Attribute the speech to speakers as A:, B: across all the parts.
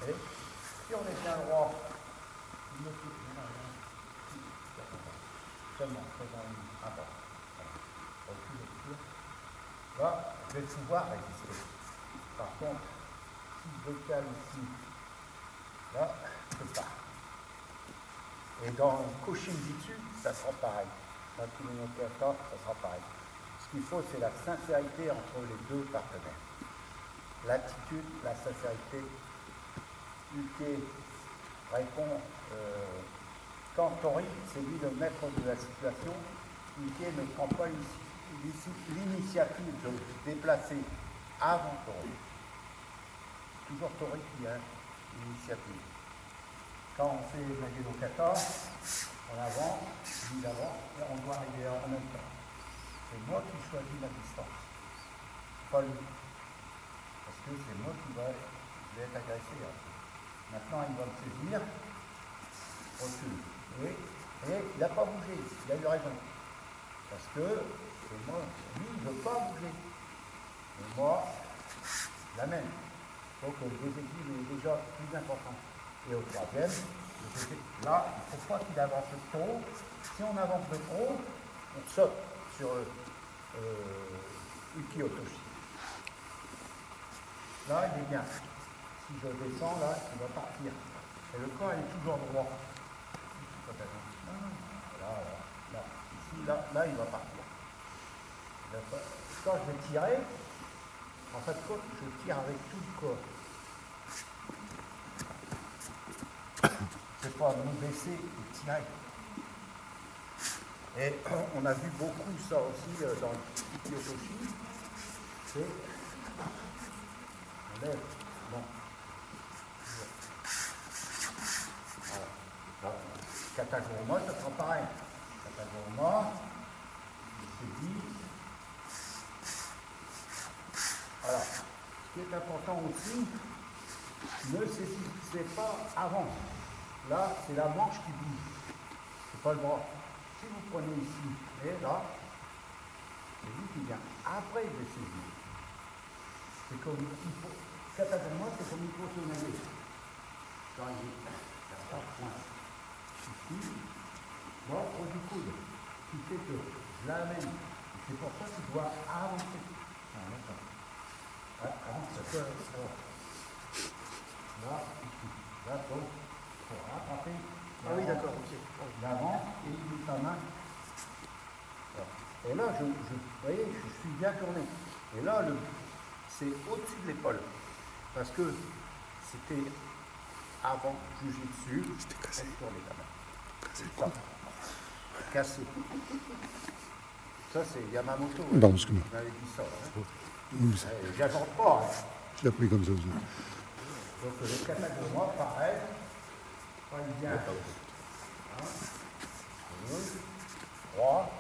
A: Et si on est bien droit, seulement faisant une importe. Recule. Là, je vais pouvoir résister. Par contre, si je décale ici, là, je peux pas. Et dans le coaching dessus, ça sera pareil. Dans le communicateur, ça sera pareil. Ce qu'il faut, c'est la sincérité entre les deux partenaires. L'attitude, la sincérité. Uke répond, quand Tori, c'est lui le maître de la situation, Uke ne prend pas l'initiative de se déplacer avant Tori. Toujours Tori qui a l'initiative. Quand on fait Nageno Kata, en avant, lui d'avant, et on doit arriver en même temps. C'est moi qui choisis la distance, pas lui. Parce que c'est moi qui vais être agressé. Maintenant, il va me saisir, recule. Et il n'a pas bougé, il a eu raison. Parce que c'est moi, lui, il ne veut pas bouger. Et moi, la même. Donc le déséquilibre est déjà plus important. Et au troisième, là, il ne faut pas qu'il avance trop. Si on avance de trop, on saute sur Uki Otoshi. Là, il est bien. Si je descends, là, il va partir. Et le corps est toujours droit. Là, il va partir. Quand je vais tirer, en fait, je tire avec tout le corps. C'est pas me baisser et tirer. Et on a vu beaucoup ça aussi dans le Kyotoshi. C'est on lève. Bon. Voilà. Kataguruma, ça sera pareil. Kataguruma, il se dit. Alors, ce qui est important aussi, ne saisissez pas avant. Là, c'est la manche qui bouge. C'est pas le bras. Si vous prenez ici et là, c'est lui qui vient. Après, il va saisir. C'est comme il faut. Kataguruma, c'est comme il faut se mêler. Quand il y a 3 points. Ici, moi, au du coude, qui fait que je l'amène. C'est pour ça qu'il doit avancer. Avance, ça peut. Là, ici. Là, donc, pour rattraper.
B: Ah oui, d'accord, ok.
A: L'avant et il met sa main. Et là, vous voyez, je suis bien tourné. Et là, c'est au-dessus de l'épaule. Parce que c'était avant, jujitsu, sur les gamins. C'est ça. Cassé. Ça, c'est Yamamoto.
C: Non, parce que non.
A: Il m'avait dit ça.
C: Oui,
A: j'invente pas.
C: je l'ai appris comme ça aussi.
A: Donc, le Kataguruma, pareil. Quand il vient. 2, 3.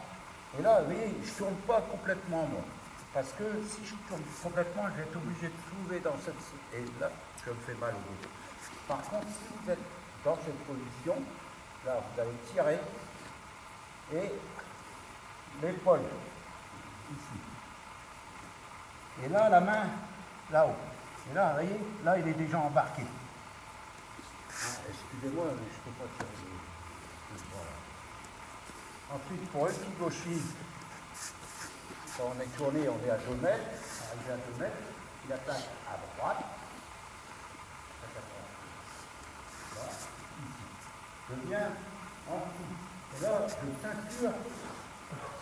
A: Et là, vous voyez, je ne tourne pas complètement, moi. Parce que si je tourne complètement, je vais être obligé de soulever dans cette... Et là, je me fais mal au dos. Par contre, si vous êtes dans cette position, là, vous allez tirer et l'épaule, ici. Et là, la main, là-haut. Et là, vous voyez, là, il est déjà embarqué. Excusez-moi, mais je ne peux pas tirer. Voilà. Ensuite, pour le Kigoshi, quand on est tourné, on est à 2 mètres. Arrivé à 2 mètres, il attaque à droite. Là, ici. Je viens en dessous. Et là, je ceinture.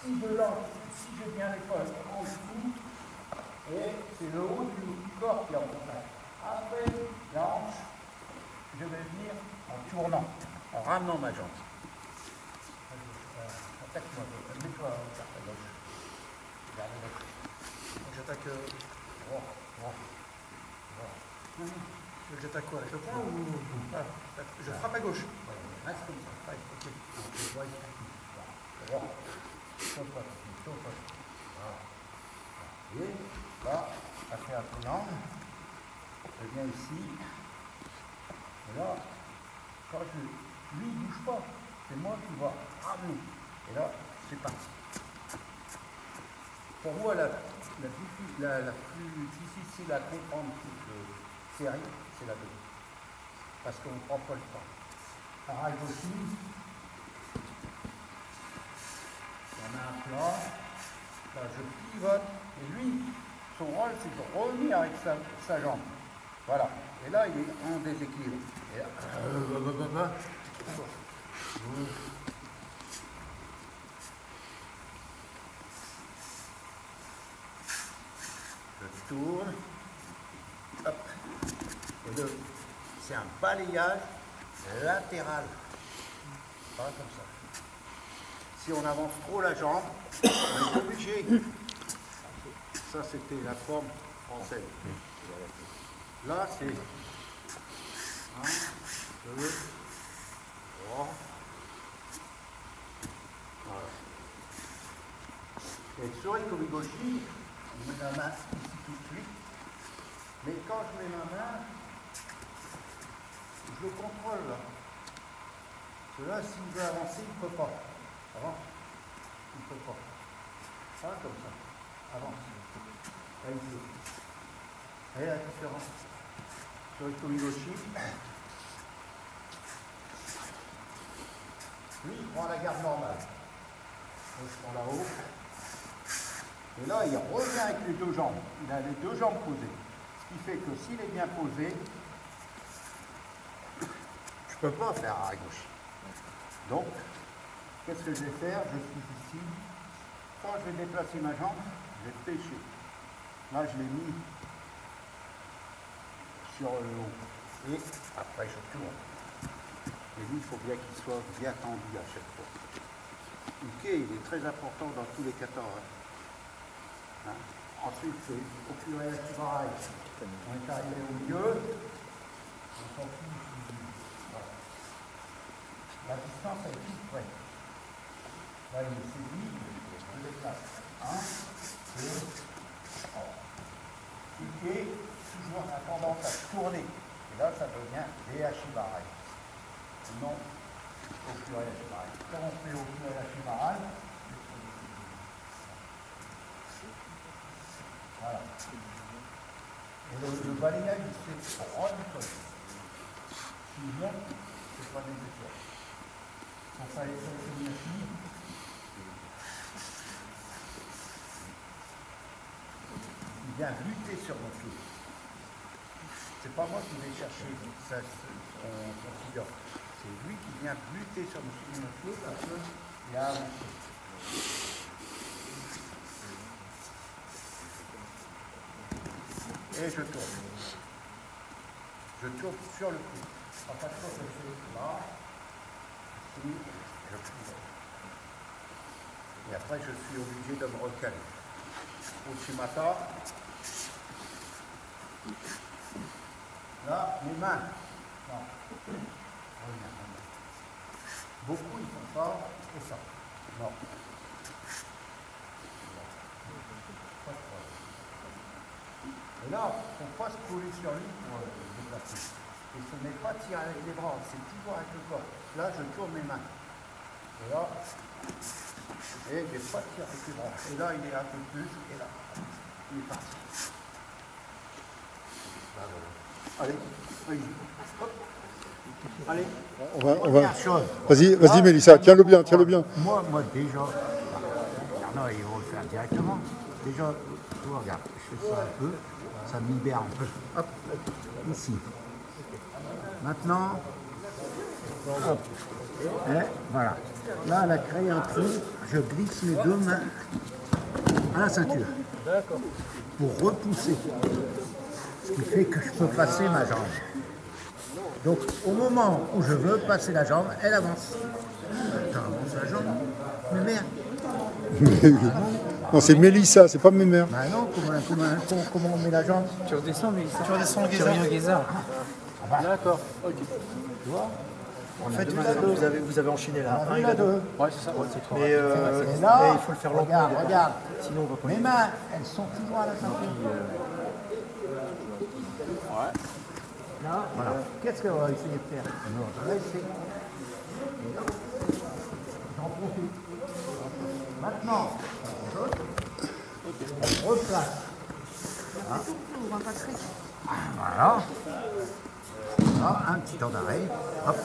A: Si je viens l'épaule en dessous, et c'est le haut du corps qui est en contact. Après, la hanche, je vais venir en tournant, en ramenant ma jambe. Attaque-moi, mets-toi à gauche.
B: J'attaque.
A: Droit.
B: J'attaque quoi? Avec le poing ou. Je frappe à gauche.
A: Reste comme ça. Ok. Droit. Saute-toi. Et là, après un triangle, je viens ici. Et là, quand lui, il ne bouge pas. C'est moi qui vais ramener. Et là, c'est parti. Pour moi, la plus difficile à comprendre toute série, c'est la 2. parce qu'on ne prend pas le temps. Pareil aussi, on a un plan, là je pivote, et lui, son rôle c'est de revenir avec sa jambe. Voilà, et là il est en déséquilibre. Et là, je tourne, hop, et c'est un balayage latéral, pas comme ça. Si on avance trop la jambe, on est obligé. Ça c'était la forme française. Là c'est 1, 2, 3. Voilà. Et sur Ikomigoshi, on met la main ici tout de suite. Mais quand je mets ma main, je le contrôle là. Parce que là, s'il veut avancer, il ne peut pas. Avance. Il ne peut pas. Ah, comme ça. Avance. Là, il peut. Vous voyez la différence? Sur Ikomigoshi, lui, il prend la garde normale. Donc, je prends là-haut. Et là, il revient avec les deux jambes. Il a les deux jambes posées. Ce qui fait que s'il est bien posé, je ne peux pas faire à gauche. Donc, qu'est-ce que je vais faire? Je suis ici. Quand je vais déplacer ma jambe, je vais pêcher. Là, je l'ai mis sur le haut. Et après, je tourne. Et lui, il faut bien qu'il soit bien tendu à chaque fois. Ok, il est très important dans tous les 14. Hein. Ensuite, c'est au pluriel pareil. On est arrivé au milieu. On s'en fout. Voilà. La distance, elle est toute près. Là, il est saisi. Je déplace. 1, 2, 3. Et toujours a tendance à tourner. Et là, ça devient des Hashibaraï. Non au pluriel Hashibaraï. Quand on fait au pluriel Hashibaraï, voilà. Et le balayage, c'est droit du sol. S'il monte, c'est pas nécessaire. Quand ça est bien fini, il vient lutter sur mon pied. C'est pas moi qui vais chercher son figure. C'est lui qui vient lutter sur mon pied parce qu'il a avancé. Et je tourne. Je tourne sur le pied. À chaque fois que je fais là, ici, je plie. Et après, je suis obligé de me recaler. Uchimata. Là, mes mains. Non. Reviens. Beaucoup, ils font ça et ça. Non. Et là, il ne faut pas se coller sur lui pour le déplacer. Et ce n'est pas tirer avec les bras, c'est toujours avec le corps. Là, je tourne mes mains. Et là, et je ne vais pas tirer avec les bras. Et là, il est un peu plus, et là, il est parti. Là, voilà. Allez, vas-y. Hop. Allez.
C: On va. Vas-y, Mélissa, tiens-le bien.
A: Moi, déjà, non, il va le faire directement. Déjà, tu regarde, je fais ça un peu, ça me libère un peu. Hop, ici. Maintenant, hop, et voilà. Là, elle a créé un trou, je glisse mes deux mains à la ceinture pour repousser. Ce qui fait que je peux passer ma jambe. Donc, au moment où je veux passer la jambe, elle avance. Tu avances la jambe, mais merde.
C: Non, c'est Mélissa, c'est pas Mémère.
A: Bah non, comment on met la jambe?
B: Tu redescends, mais tu redescends le Guézard. D'accord, ok.
A: Tu vois?
D: En fait, vous avez enchaîné là.
A: On a vu la deux.
B: Ouais, c'est ça. Ouais, c'est trop.
D: Mais,
A: Et là,
D: mais il faut le faire lentement.
A: regarde.
D: Sinon, on va pas.
A: Mes mains, elles sont toujours à la ceinture.
B: Ouais.
A: Là, voilà. Qu'est-ce qu'on va essayer de faire? On va essayer. J'en profite. Maintenant, on replace. Hein? Voilà. Là, un petit temps d'arrêt. Hop.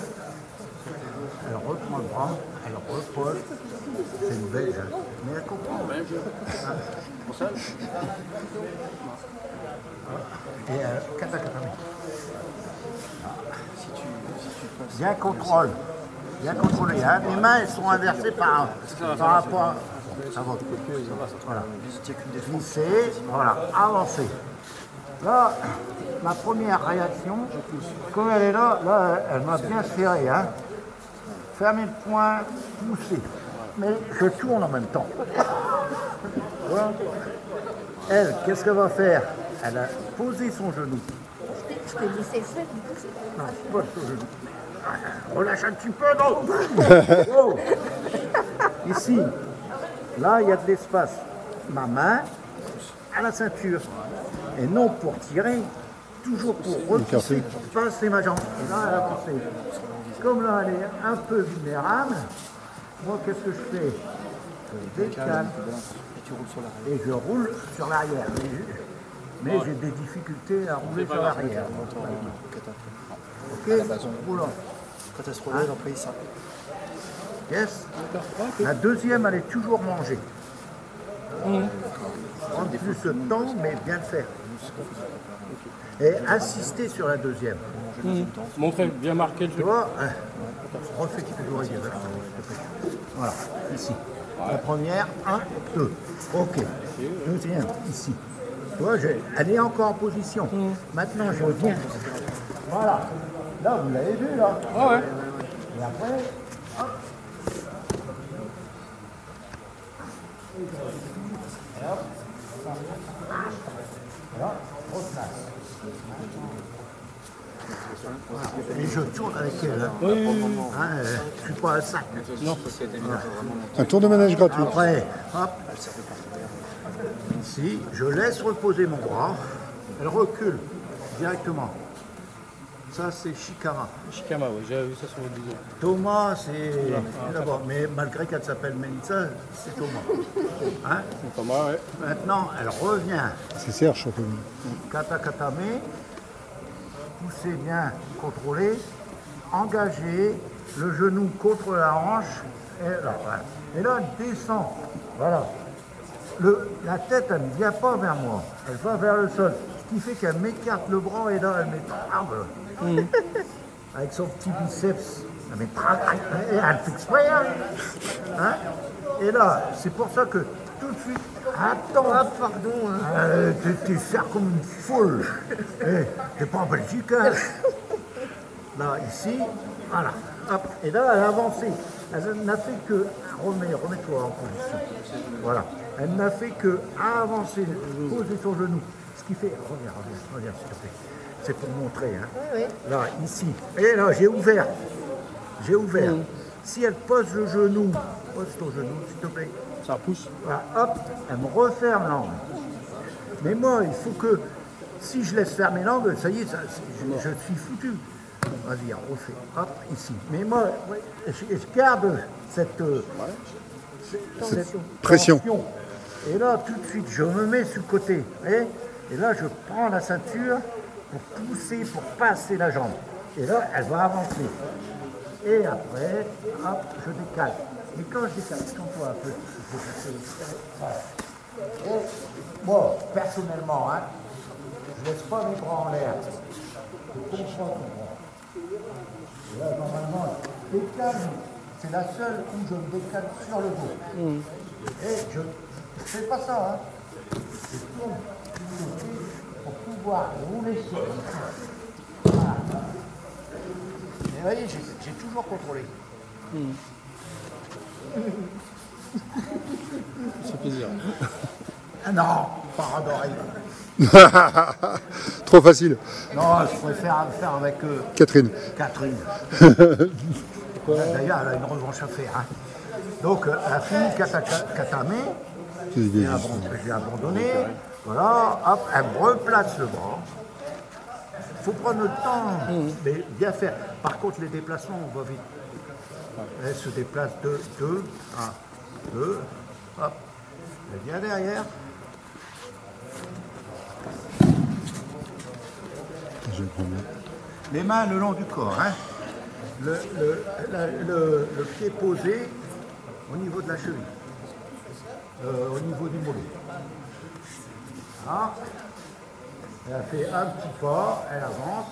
A: Elle reprend le bras, elle repose. C'est une belge, hein. Mais elle comprend. Et kata-katame. Bien contrôle. Bien contrôlé. Hein. Les mains elles sont inversées par rapport à votre. Voilà. Glisser, voilà, avancer. Là, ma première réaction, comme elle est là, elle m'a bien serré. Hein. Fermer le poing, pousser. Mais je tourne en même temps. Voilà. Elle, qu'est-ce qu'elle va faire? Elle a posé son genou.
E: Je t'ai dit c'est ça,
A: Non, c'est pas son genou. Relâche un petit peu, non. Oh. Ici, là, il y a de l'espace. Ma main à la ceinture. Et non pour tirer, toujours pour repousser, passer ma jambe. Et là, elle a avancé. Comme là, elle est un peu vulnérable, moi, qu'est-ce que je fais? Je décale et je roule sur l'arrière. Mais j'ai des difficultés à rouler sur l'arrière. Ok, roulant.
D: Quand elle se relève, après il s'arrête.
A: Yes. La deuxième, elle est toujours mangée. Prendre plus de temps, mais bien le faire. Et insister sur la deuxième.
B: Montrez, bien marqué le
A: Tu
B: truc.
A: vois, refais toujours exactement. Voilà, ici. La première, 1, 2. Ok. Deuxième, ici. Tu vois, elle est encore en position. Maintenant, je viens. Voilà. Là, vous l'avez vu, là.
B: Ah ouais.
A: Et après, hop. Et hop. Et là, replace. Et je tourne avec elle. Hein.
B: Oui.
A: Hein, je ne suis pas un sac.
B: Non.
C: Un tour de manège gratuit.
A: Après, hop. Ici, je laisse reposer mon bras. Elle recule directement. Ça, c'est Shikara.
B: Shikama, oui, j'avais vu ça sur votre vidéo.
A: Thomas, c'est là-bas. Mais malgré qu'elle s'appelle Melissa, c'est Thomas. Hein?
B: Thomas, ouais.
A: Maintenant, elle revient.
C: C'est Serge, surtout.
A: Kata-katame. Poussez bien, contrôlez. Engagez le genou contre la hanche. Et là, voilà. Et là, elle descend. Voilà. La tête, elle ne vient pas vers moi. Elle va vers le sol. Ce qui fait qu'elle m'écarte le bras et là, elle m'étrangle. Avec son petit biceps. Elle m'étrangle. Et elle fait exprès. Hein? Et là, c'est pour ça que tout de suite, attends.
E: Ah, pardon. Hein.
A: T'es serre comme une foule. T'es pas en Belgique, hein? Là, ici, voilà. Hop. Et là, elle a avancé. Elle n'a fait que... Remets-toi en position. Voilà. Elle n'a fait que avancer, poser son genou. Ce qui fait... Reviens, s'il te plaît. C'est pour montrer. Hein.
E: Oui.
A: Là, ici. Et là, j'ai ouvert. J'ai ouvert. Si elle pose le genou, pose ton genou, s'il te plaît.
B: Ça pousse.
A: Voilà, hop, elle me referme l'angle. Mais moi, il faut que, si je laisse fermer l'angle, ça y est, je suis foutu. Vas-y, refais. Hop, ici. Mais moi, je garde cette
C: pression.
A: tension. Et là, tout de suite, je me mets sur le côté. Et là, je prends la ceinture pour pousser, pour passer la jambe. Et là, elle va avancer. Et après, hop, je décale. Et quand je décale, sens-toi un peu. Voilà. Et moi, personnellement, hein, je ne laisse pas mes bras en l'air. Je comprends ton bras. Et là, normalement, je décale, c'est la seule où je me décale sur le dos. Et je ne fais pas ça. Hein. Je tourne pour pouvoir rouler sur le dos. Voilà. Et vous voyez, j'ai toujours contrôlé.
B: Ça fait plaisir.
A: Ah non, pas d'oreille.
C: Trop facile.
A: Non, je préfère faire avec
C: Catherine.
A: Catherine. D'ailleurs, elle a une revanche à faire. Hein. Donc, elle a fini kata-katame. J'ai abandonné. Voilà, hop, elle me replace le bras. Il faut prendre le temps, mais bien faire. Par contre, les déplacements, on va vite. Elle se déplace 2, 1, 2, hop. Elle vient derrière.
C: Je vais prendre.
A: les mains le long du corps. Hein. Le pied posé au niveau de la cheville, au niveau du mollet. Voilà. Elle fait un petit pas, elle avance,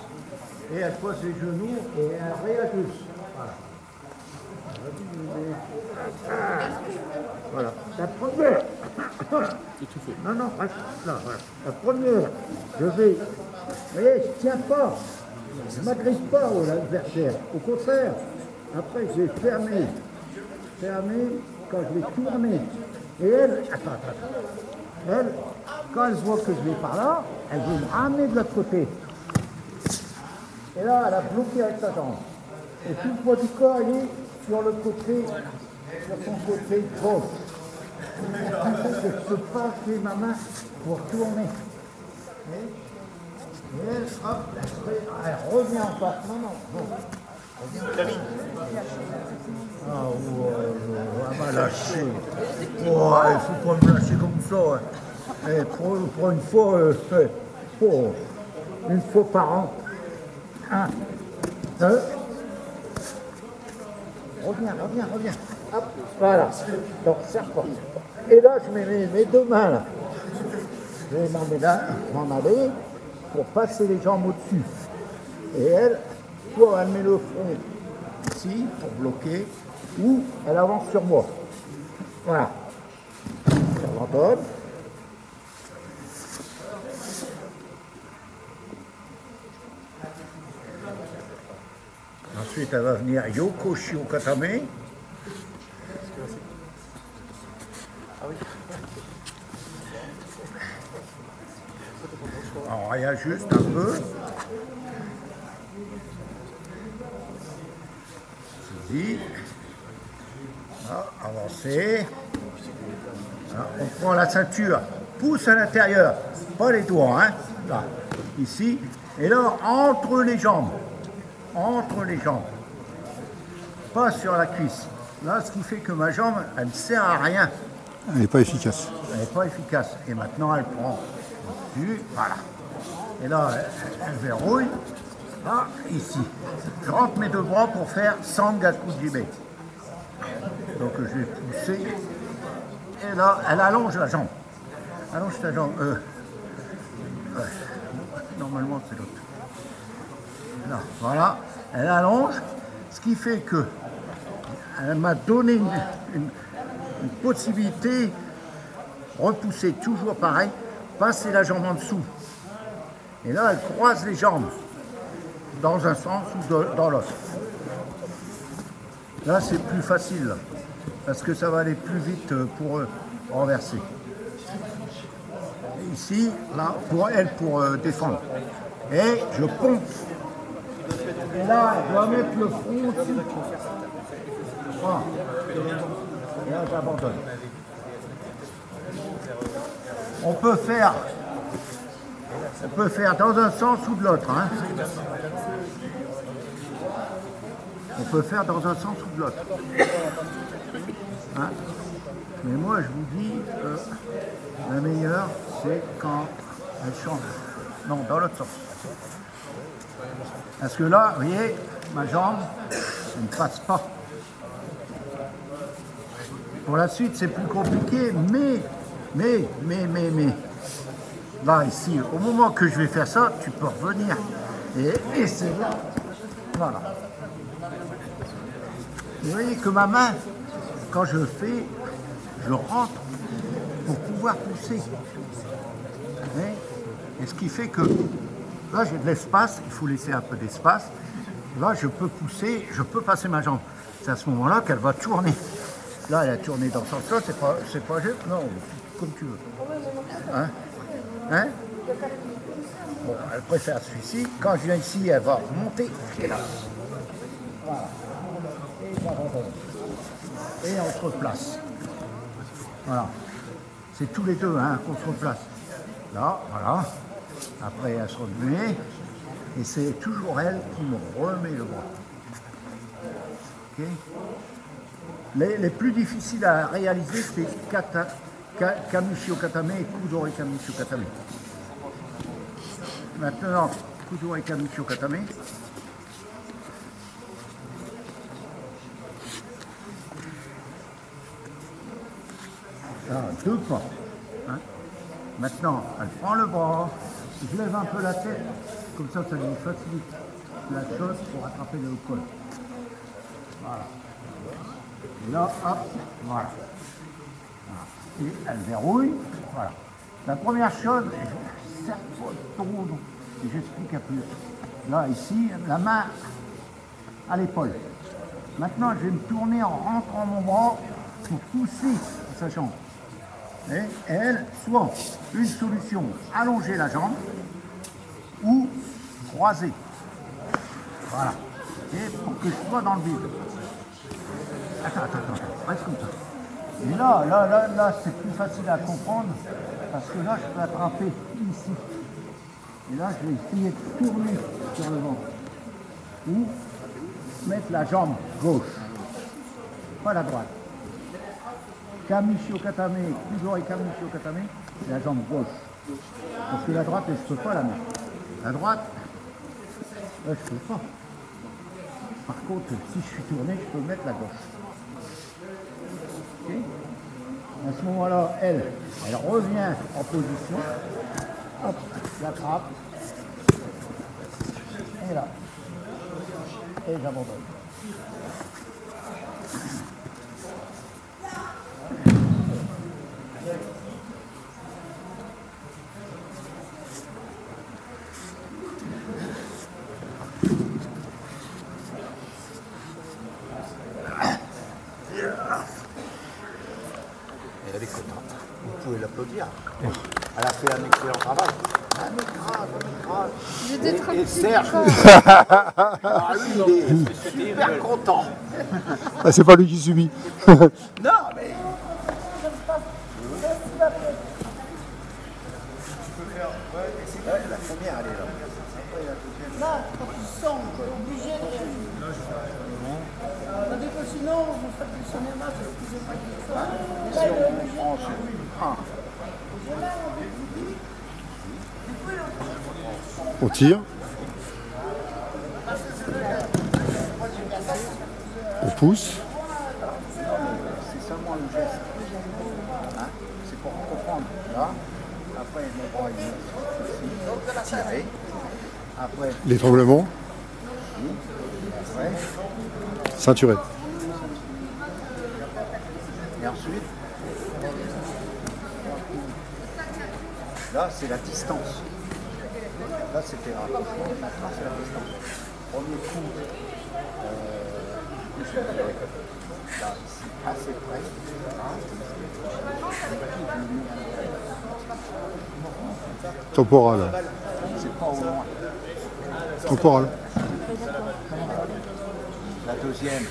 A: et elle pose les genoux et elle réajuste. Voilà. Voilà. La première. Non, non, reste là, voilà. La première, je vais. Vous voyez, je ne tiens pas. Je ne m'agresse pas à l'adversaire. Au contraire, après, je vais fermer. Fermer quand je vais tourner. Et elle, attends. Elle, quand elle voit que je vais par là, elle veut me ramener de l'autre côté. Et là, elle a bloqué avec sa jambe. Et tout le poids du corps, il est sur le côté, sur son côté gauche. Ce qui fait que je ne peux pas faire ma main pour tourner. Et elle, hop, elle revient encore. Non. Ah, elle m'a lâché. Oh, il ne faut pas me lâcher comme ça. Hein. Pour une fois, une fois par an. Un, deux. Reviens. Hop, voilà. Donc, serre-toi. Et là, je mets mes deux mains là. Je vais m'en aller pour passer les jambes au-dessus. Et elle, soit elle met le front ici pour bloquer, ou elle avance sur moi. Voilà. J'abandonne. Ensuite, elle va venir Yoko Shiokatame. On réajuste un peu. Ceci. Avancer. On prend la ceinture, pousse à l'intérieur, pas les doigts, hein. Là, ici. Et là, entre les jambes. Pas sur la cuisse. Là, ce qui fait que ma jambe, elle ne sert à rien.
C: Elle n'est pas efficace.
A: Elle n'est pas efficace. Et maintenant, elle prend dessus, voilà. Et là, elle verrouille. Là, ici. Je rentre mes deux bras pour faire Sangaku Jibe. Donc, je vais pousser. Et là, elle allonge la jambe. Allonge ta jambe. Ouais. Normalement, c'est l'autre. Là, voilà, elle allonge, ce qui fait que elle m'a donné une possibilité, repousser toujours pareil, passer la jambe en dessous. Et là, elle croise les jambes dans un sens ou dans l'autre. Là, c'est plus facile, parce que ça va aller plus vite pour renverser. Ici, là, pour elle, pour défendre. Et je pompe. Et là, elle doit mettre le front au-dessus. Voilà. Et là, j'abandonne. On peut faire dans un sens ou de l'autre. Hein. On peut faire dans un sens ou de l'autre. Hein. Mais moi, je vous dis, la meilleure, c'est quand elle change. Non, dans l'autre sens. Parce que là, vous voyez, ma jambe ne passe pas. Pour la suite, c'est plus compliqué, mais. Là, ici, au moment que je vais faire ça, tu peux revenir. Et c'est là. Voilà. Vous voyez que ma main, quand je fais, je rentre pour pouvoir pousser. Et ce qui fait que là, j'ai de l'espace, il faut laisser un peu d'espace. Là, je peux pousser, je peux passer ma jambe. C'est à ce moment-là qu'elle va tourner. Là, elle a tourné dans ce sens-là, c'est pas juste. Non, comme tu veux. Hein? Bon, elle préfère celui-ci. Quand je viens ici, elle va monter. Et là. Voilà. Et j'abandonne. Et on se replace. Voilà. C'est tous les deux hein, qu'on se replace. Là, voilà. Après, elle se remet. Et c'est toujours elle qui me remet le bras. Okay. Les plus difficiles à réaliser, c'est Kami Shiokatame et Kudore Kami Shiokatame. Maintenant, Kudo Ikamicho Katame. Ah, 2 pas. Hein. Maintenant, elle prend le bras, je lève un peu la tête, comme ça lui facilite la chose pour attraper le col. Voilà. Et là, hop, voilà. Et elle verrouille, voilà. La première chose, je serre pas trop, et j'explique un peu. Là, ici, la main à l'épaule. Maintenant, je vais me tourner en rentrant mon bras pour pousser sa jambe. Et elle, soit une solution, allonger la jambe ou croiser. Voilà. Et pour que je sois dans le vide. Attends, reste comme ça. Et là, c'est plus facile à comprendre parce que là, je peux attraper ici. Et là, je vais essayer de tourner sur le ventre. Ou mettre la jambe gauche, pas la droite. Kamishi Katame, Kudo et Kamishi Katame, la jambe gauche. Parce que la droite, je ne peux pas la mettre. La droite, je ne peux pas. Par contre, si je suis tourné, je peux mettre la gauche. Okay. À ce moment-là, elle revient en position. Hop, j'attrape. Et là. Et j'abandonne.
D: Elle est contente. Vous pouvez l'applaudir. Elle a fait un excellent travail. Et Serge, lui, il est super content.
C: Ah, c'est pas lui qui subit.
D: Non, mais... la première, elle est là.
A: Là, quand ils sont obligés de... Tandis que sinon, vous faites du cinéma, c'est ce qu'ils ont pas dit.
D: Si on prend sur un.
C: On tire. On pousse.
A: C'est seulement le geste. Hein? C'est pour comprendre. Là, après, mon bras il est tiré. Après,
C: L'étranglement.
A: après,
C: Ceinturé.
A: et ensuite, là, c'est la distance. Là, c'était rapide. Maintenant, c'est la distance. Premier coup, là, ici, assez près.
C: Temporal.
A: C'est pas au loin.
C: Temporal.
A: La deuxième,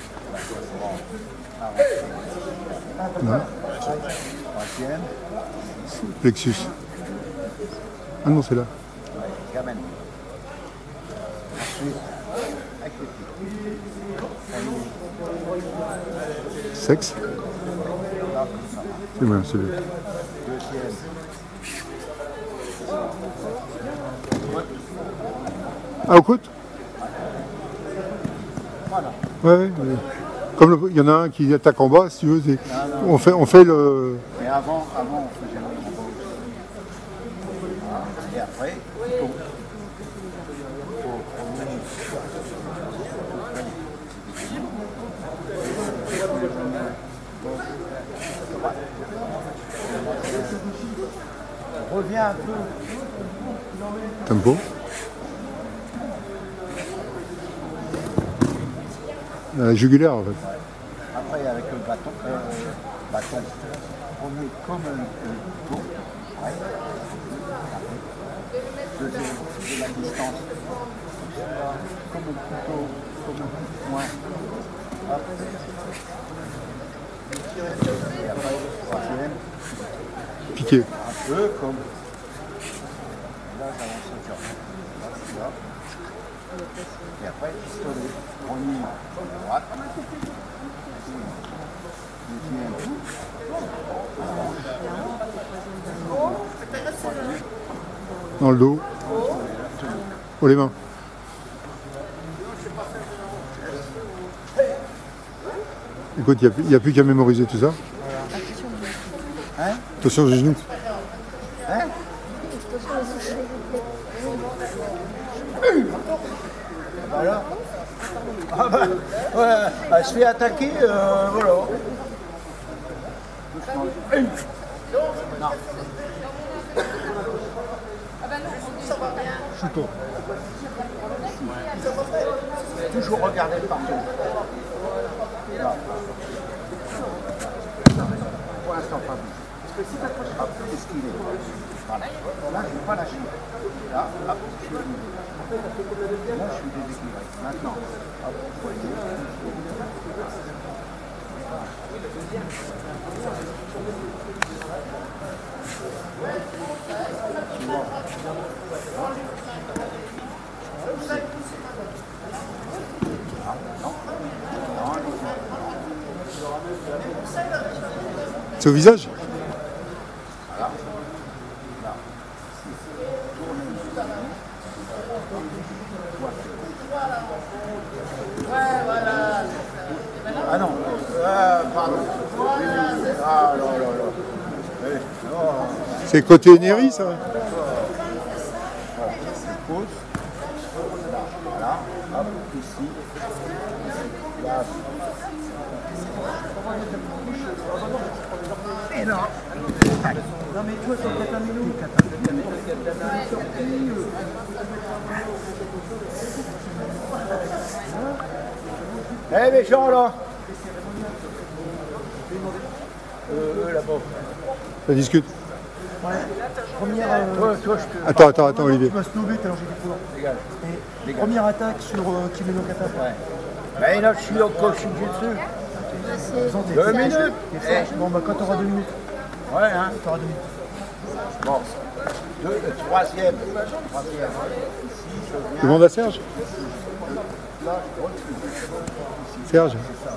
C: Non.
A: troisième,
C: Plexus. Ah non, c'est là.
A: gamène. Ensuite, avec les pieds.
C: Sexe.
A: Là, comme ça.
C: C'est bien, c'est lui.
A: Deuxième.
C: Ah, au coude.
A: Voilà.
C: Ouais. Comme il y en a un qui attaque en bas, si tu veux, on fait le...
A: Mais avant, on faisait le combo. Et après, couteau. Reviens un peu.
C: Tempo. La jugulaire, en fait.
A: Après, avec le bâton. Premier comme un couteau. Ouais. Deuxième, de la distance. Comme un couteau, comme un coup de poing. Hop. Et après, troisième.
C: Piqué.
A: Un peu comme. Là, j'avance le cœur. Là. Et après, pistolet. Premier, droite. Deuxième.
C: Dans le dos. Pour les mains. Écoute, il n'y a plus qu'à mémoriser tout ça.
D: Hein?
C: Attention aux genoux.
D: Hein? Voilà. Ah bah, ouais, elle se fait attaquer, voilà. Non.
C: Chouton.
D: Toujours regarder partout. Là. Pour l'instant, pas bouger. Parce que si tu accroches pas, esquiver. Voilà. Là, je ne vais pas lâcher. Là, hop, je suis venu. Là, je suis déséquilibré. Maintenant, hop, poignet. Tu vois.
C: C'est au visage?
D: Ah non, pardon. Ah non, non, non.
C: C'est côté Néry, ça?
D: Voilà, je pose. Là, hop, ici. Là. Et là. Non mais toi, c'est peut-être un minute. Eh méchant là. Là-bas.
C: Ça discute.
B: Première,
D: Toi, je te...
C: Attends, Olivier.
B: tu m'as snobé tout à l'heure, j'ai dit pour
D: Dégage.
B: Et première attaque sur Kimeno Kata.
D: Ouais. Mais là, je suis encore, je suis dessus. 2 minutes.
B: Bon, bah quand t'auras 2 minutes,
D: Ouais, hein.
B: t'auras 2 minutes.
D: Bon. Troisième.
C: Demande à Serge. Serge,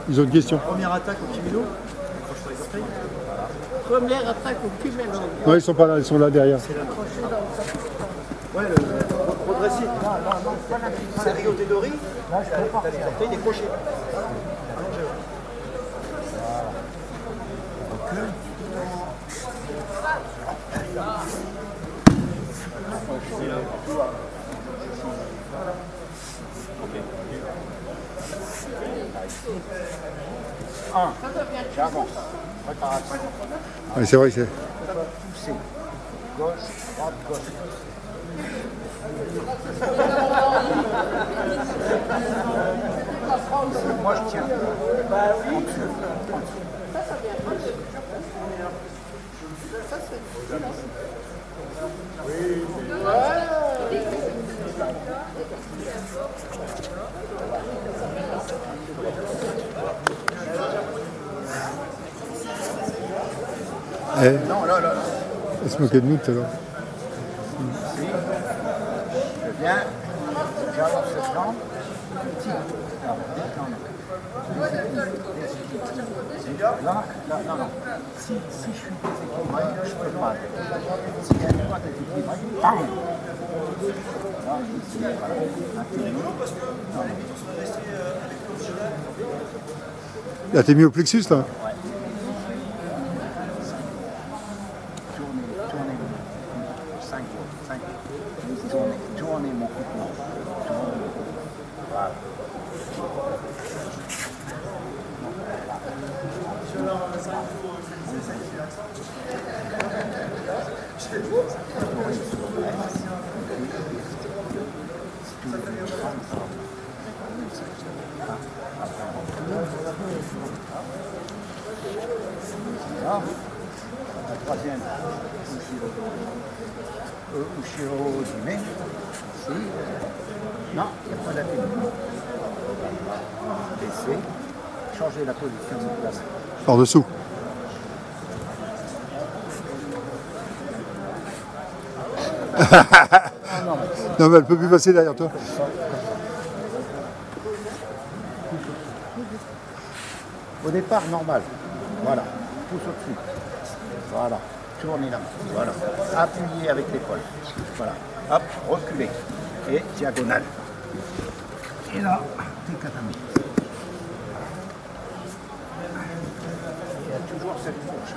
C: ils ont une question.
B: Première attaque au Kimeno.
E: Première attaque au Kimeno.
C: Non, ils sont pas là, ils sont là derrière.
B: Ouais, le progressif. C'est Rio Tedori. Là, je prépare. T'as les orteils décrochés.
D: J'avance. Préparation.
C: Ouais, c'est vrai que c'est.
D: Pousser. Gauche, droite, gauche. Moi, je tiens. En dessous.
C: Eh,
D: Non, là, là, là.
C: elle se moquait de nous tout à l'heure.
D: Je viens. J'avance cette jambe. Là, non, non. Si je suis déséquilibré, je peux pas. Si elle n'est pas déséquilibrée, bam! Là, ici, voilà.
C: Là, t'es mis au plexus, là?
D: Tournez. 5 tournez mon couteau. Voilà. Là, la troisième, Ushiro Jime. Ici. Non, il n'y a pas d'atténuation. Baisser. Changer la position de la main.
C: Par dessous. Non, mais elle peut plus passer derrière toi.
D: Au départ, normal. Voilà. Pouce au-dessus. Voilà. Tournez la main. Voilà. Appuyez avec l'épaule. Voilà. Hop, reculez. et diagonale. Et là, t'es katami. Il y a toujours cette fourche.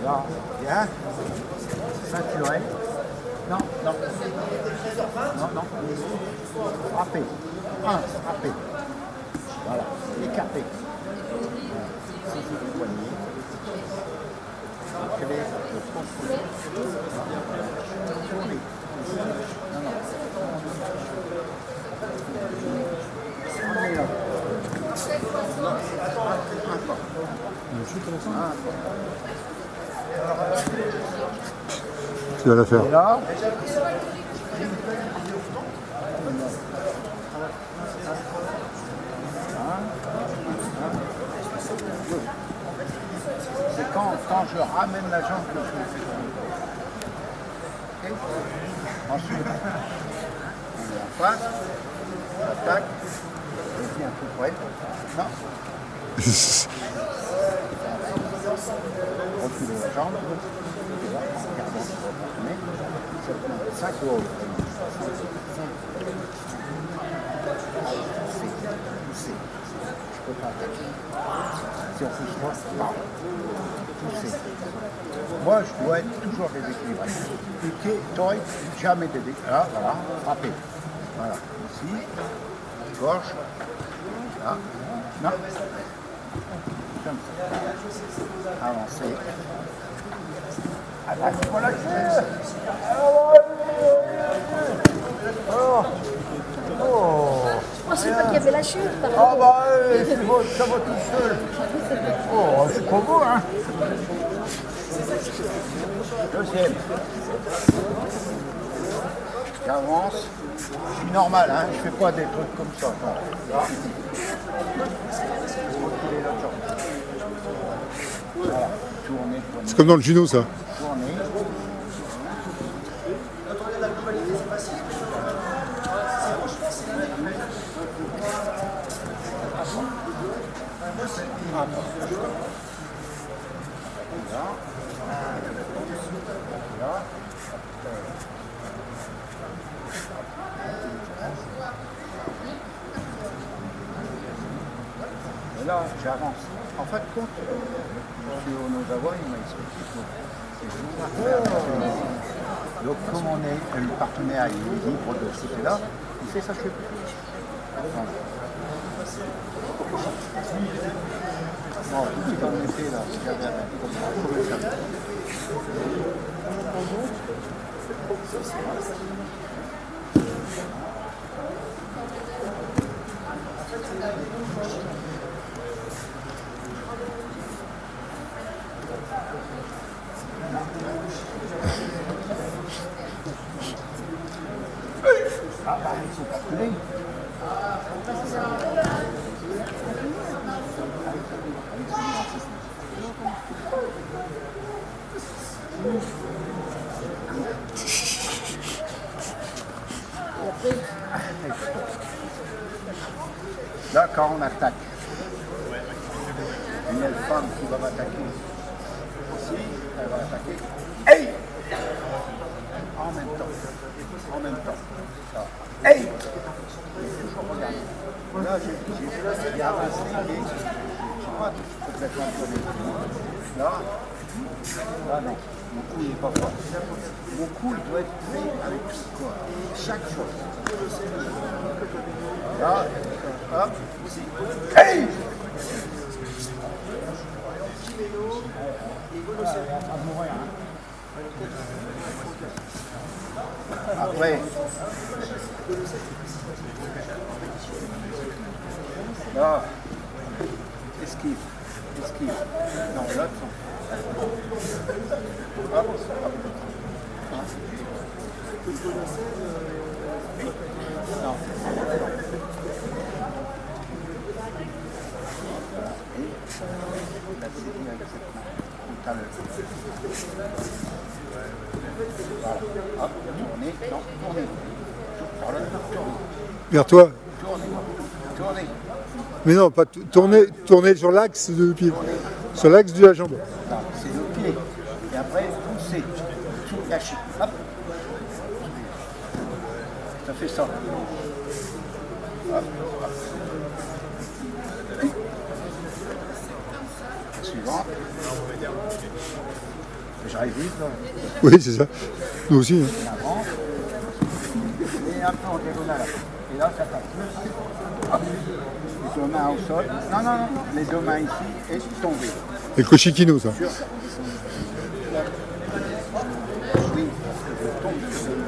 D: Là, bien. Ceinturé. Non, non. Non, non. Frappé. Frappé. Voilà. Écarté. Saisie du poignet. Clé de contrôle. Tournez. Non, non. On est là. Un pas.
C: Tu vas la faire.
D: Et là, c'est quand je ramène la jambe que je le fais. Okay. Ensuite, on est en face, attaque, et puis un coup près. Non. Reculer la jambe. Et là, en regardant, cette main, 5 doigts au pousser. Je ne peux pas attaquer. Si on pousse pas, pardon. Pousser. Moi, je dois être toujours déséquilibré. Piquer, toy, jamais déséquilibré. Là, voilà, frapper. Voilà, ici, gorge. Là, non. Comme ça. Avancer. Attaque, il faut lâcher.
E: Je pensais pas qu'il y avait la chute.
D: Ah bah, ça va tout seul. Oh, c'est pas beau, hein. Deuxième. J'avance. Je suis normal, hein. Je fais pas des trucs comme ça. Là. Reculer la jambe. Voilà. Tourner.
C: C'est comme dans le judo, ça.
D: Tourner. Et là, j'avance. En fait, compte, M. Onozawa, il m'a expliqué que donc, comme on est un partenaire libre de ce côté-là, il fait sa chute. Voilà. Bon, si on était là, j'avais un peu ah bah, il faut calculer. Là, quand on attaque, il y a une femme qui va m'attaquer. Aussi, elle va attaquer. Hey! En même temps. En même temps. Ça. Hey! Toujours regarder. Là, j'ai avancé. Je ne suis pas complètement tourné. Là, non. Mon cou n'est pas fort. Mon cou, il doit être fait avec quoi? Chaque chose. Là, hop, ici. Hey! Après, là, esquive. Non, l'autre. Hop, hop. Non. La série avec cette main. Tout à l'heure. Voilà. Hop, tournez. Non, tournez. Voilà, tournez.
C: Vers toi.
D: Tournez.
C: Mais non, pas tourner sur l'axe de pied. Sur l'axe de la jambe.
D: Non, c'est le pied passer sous la chute. Hop. Ça fait ça. Hop, hop. Suivant. J'arrive vite là.
C: Oui, c'est ça. Nous aussi. Hein.
D: On avance. Et un peu en diagonale. Et là, ça passe. Hop. Les deux mains au sol. Non, non, non. Les deux mains ici et tomber.
C: Et Koshikino, ça.
D: Oui, parce que je tombe sur le...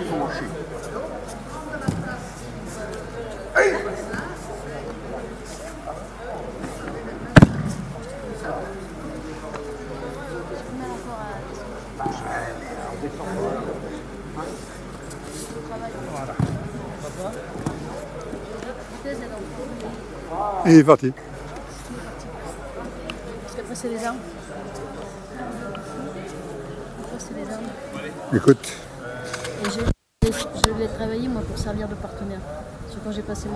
D: Penché.
C: Et il est parti.
E: Parce qu'après, c'est les armes. Après, c'est les armes.
C: Écoute.
E: Et je l'ai travaillé, moi, pour servir de partenaire. Parce que quand j'ai passé mon